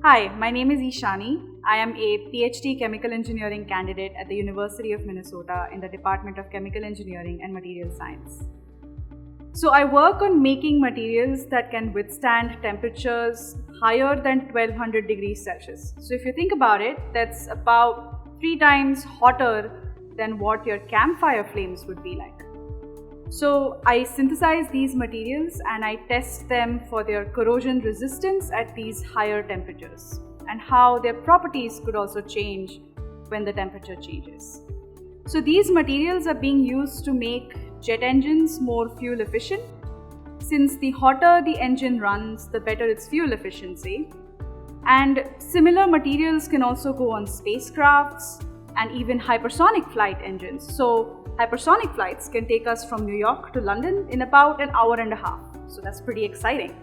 Hi, my name is Ishani. I am a PhD chemical engineering candidate at the University of Minnesota in the Department of Chemical Engineering and Material Science. So I work on making materials that can withstand temperatures higher than 1200 degrees Celsius. So if you think about it, that's about 3 times hotter than what your campfire flames would be like. So I synthesize these materials and I test them for their corrosion resistance at these higher temperatures and how their properties could also change when the temperature changes. So these materials are being used to make jet engines more fuel efficient. Since the hotter the engine runs, the better its fuel efficiency. And similar materials can also go on spacecrafts and even hypersonic flight engines. So hypersonic flights can take us from New York to London in about an hour and a half. So that's pretty exciting.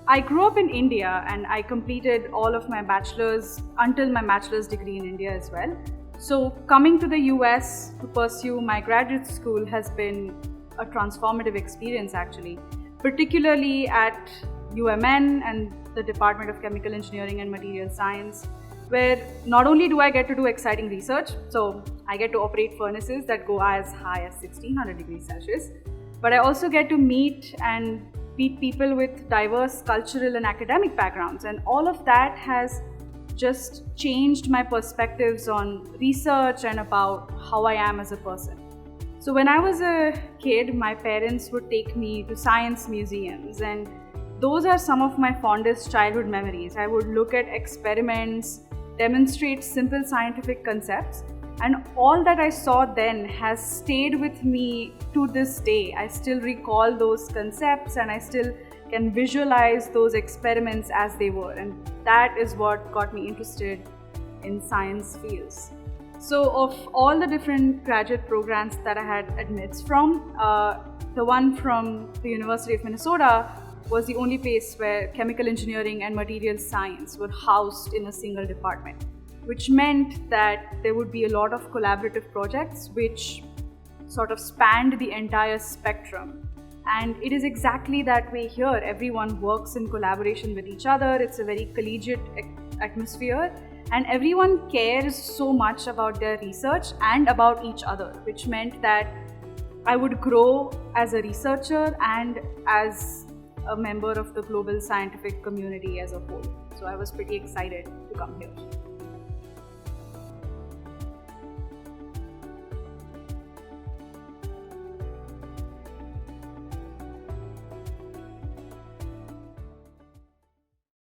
I grew up in India and I completed all of my bachelor's until my bachelor's degree in India as well. So coming to the US to pursue my graduate school has been a transformative experience actually, particularly at UMN and the Department of Chemical Engineering and Material Science, where not only do I get to do exciting research, so I get to operate furnaces that go as high as 1600 degrees Celsius, but I also get to meet and meet people with diverse cultural and academic backgrounds, and all of that has just changed my perspectives on research and about how I am as a person. So when I was a kid, my parents would take me to science museums, and those are some of my fondest childhood memories. I would look at experiments, demonstrate simple scientific concepts, and all that I saw then has stayed with me to this day. I still recall those concepts and I still can visualize those experiments as they were, and that is what got me interested in science fields. So of all the different graduate programs that I had admits from, the one from the University of Minnesota was the only place where chemical engineering and material science were housed in a single department, which meant that there would be a lot of collaborative projects which sort of spanned the entire spectrum. And it is exactly that way here. Everyone works in collaboration with each other. It's a very collegiate atmosphere, and everyone cares so much about their research and about each other, which meant that I would grow as a researcher and as a member of the global scientific community as a whole. So I was pretty excited to come here.